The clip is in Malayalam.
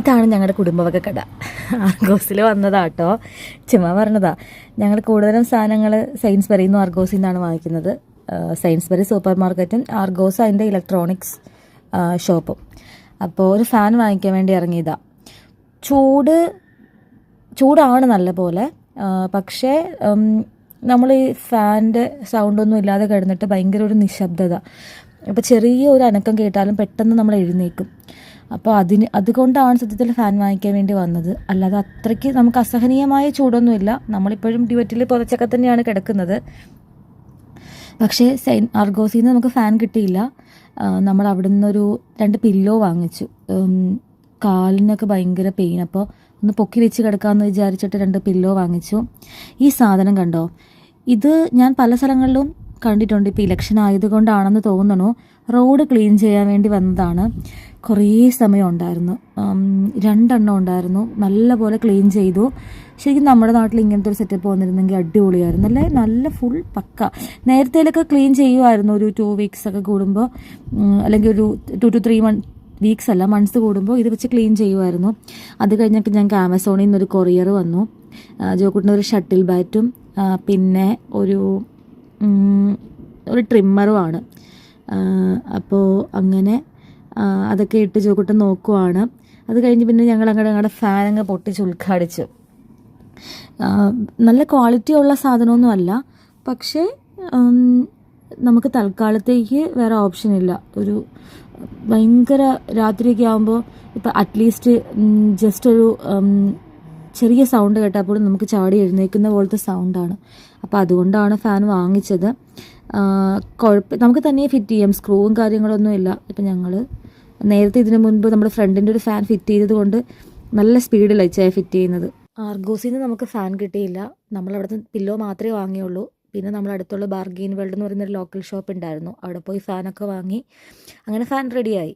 ഇതാണ് ഞങ്ങളുടെ കുടുംബവക കട. ആർഗോസിൽ വന്നതാട്ടോ, ചുമ്മാ പറഞ്ഞതാ. ഞങ്ങൾ കൂടുതലും സാധനങ്ങൾ സയൻസ്ബറിയിൽ നിന്നും ആർഗോസിൽ നിന്നാണ് വാങ്ങിക്കുന്നത്. സയൻസ്ബറി സൂപ്പർ മാർക്കറ്റും ആർഗോസ് അതിൻ്റെ ഇലക്ട്രോണിക്സ് ഷോപ്പും. അപ്പോൾ ഒരു ഫാൻ വാങ്ങിക്കാൻ വേണ്ടി ഇറങ്ങിയതാ. ചൂടാണ് നല്ല പോലെ, പക്ഷേ നമ്മൾ ഈ ഫാനിൻ്റെ സൗണ്ടൊന്നും ഇല്ലാതെ കിടന്നിട്ട് ഭയങ്കര ഒരു നിശബ്ദത. അപ്പോൾ ചെറിയ ഒരു അനക്കം കേട്ടാലും പെട്ടെന്ന് നമ്മൾ എഴുന്നേൽക്കും. അപ്പോൾ അതുകൊണ്ടാണ് സത്യത്തിൽ ഫാൻ വാങ്ങിക്കാൻ വേണ്ടി വന്നത്. അല്ലാതെ അത്രയ്ക്ക് നമുക്ക് അസഹനീയമായ ചൂടൊന്നുമില്ല. നമ്മളിപ്പോഴും ഡ്യുവറ്റിൽ പുതച്ചൊക്കെ തന്നെയാണ് കിടക്കുന്നത്. പക്ഷേ ആർഗോസിൽ നിന്ന് നമുക്ക് ഫാൻ കിട്ടിയില്ല. നമ്മൾ അവിടെ നിന്നൊരു 2 പില്ലോ വാങ്ങിച്ചു. കാലിനൊക്കെ ഭയങ്കര പെയിൻ, അപ്പോൾ ഒന്ന് പൊക്കി വെച്ച് കിടക്കാമെന്ന് വിചാരിച്ചിട്ട് 2 പില്ലോ വാങ്ങിച്ചു. ഈ സാധനം കണ്ടോ, ഇത് ഞാൻ പല സ്ഥലങ്ങളിലും കണ്ടിട്ടുണ്ട്. ഇപ്പോൾ ഇലക്ഷൻ ആയതുകൊണ്ടാണെന്ന് തോന്നുന്നു, റോഡ് ക്ലീൻ ചെയ്യാൻ വേണ്ടി വന്നതാണ്. കുറേ സമയം ഉണ്ടായിരുന്നു, 2 എണ്ണം ഉണ്ടായിരുന്നു. നല്ലപോലെ ക്ലീൻ ചെയ്തു. ശരിക്കും നമ്മുടെ നാട്ടിൽ ഇങ്ങനത്തെ ഒരു സെറ്റപ്പ് വന്നിരുന്നെങ്കിൽ അടിപൊളിയായിരുന്നു അല്ലേ. നല്ല ഫുൾ പക്ക. നേരത്തേലൊക്കെ ക്ലീൻ ചെയ്യുമായിരുന്നു, ഒരു 2 വീക്സ് ഒക്കെ കൂടുമ്പോൾ, അല്ലെങ്കിൽ ഒരു 2 to 3 വീക്സ് അല്ല, മന്ത്സ് കൂടുമ്പോൾ ഇത് വെച്ച് ക്ലീൻ ചെയ്യുമായിരുന്നു. അത് കഴിഞ്ഞിട്ട് ഞങ്ങൾക്ക് ആമസോണിൽ നിന്നൊരു കൊറിയർ വന്നു. ജോക്കുട്ടിന് ഒരു ഷട്ടിൽ ബാറ്റും പിന്നെ ഒരു ട്രിമ്മറുമാണ്. അപ്പോൾ അങ്ങനെ അതൊക്കെ ഇട്ട് ജോക്കുട്ടൻ നോക്കുവാണ്. അത് കഴിഞ്ഞ് പിന്നെ ഞങ്ങളുടെ ഫാനങ്ങ് പൊട്ടിച്ച് ഉദ്ഘാടിച്ചു. നല്ല ക്വാളിറ്റി ഉള്ള സാധനമൊന്നും അല്ല, പക്ഷേ നമുക്ക് തൽക്കാലത്തേക്ക് വേറെ ഓപ്ഷൻ ഇല്ല. ഒരു ഭയങ്കര രാത്രിയൊക്കെ ആകുമ്പോൾ ഇപ്പോൾ അറ്റ്ലീസ്റ്റ് ജസ്റ്റ് ഒരു ചെറിയ സൗണ്ട് കേട്ടപ്പോഴും നമുക്ക് ചാടി എഴുന്നേൽക്കുന്ന പോലത്തെ സൗണ്ടാണ്. അപ്പോൾ അതുകൊണ്ടാണ് ഫാൻ വാങ്ങിച്ചത്. നമുക്ക് തന്നെ ഫിറ്റ് ചെയ്യാം, സ്ക്രൂവും കാര്യങ്ങളൊന്നും ഇല്ല. ഇപ്പം ഞങ്ങൾ നേരത്തെ ഇതിനു മുൻപ് നമ്മുടെ ഫ്രണ്ടിൻ്റെ ഒരു ഫാൻ ഫിറ്റ് ചെയ്തത് കൊണ്ട് നല്ല സ്പീഡിലാണ് ഇച്ചായ ഫിറ്റ് ചെയ്യുന്നത്. ആർഗോസിൽ നിന്ന് നമുക്ക് ഫാൻ കിട്ടിയില്ല. നമ്മളവിടുത്തെ പില്ലോ മാത്രമേ വാങ്ങിയുള്ളൂ. പിന്നെ നമ്മളടുത്തുള്ള ബാർഗെയിൻ വേൾഡ് എന്ന് പറയുന്നൊരു ലോക്കൽ ഷോപ്പ് ഉണ്ടായിരുന്നു, അവിടെ പോയി ഫാനൊക്കെ വാങ്ങി. അങ്ങനെ ഫാൻ റെഡിയായി.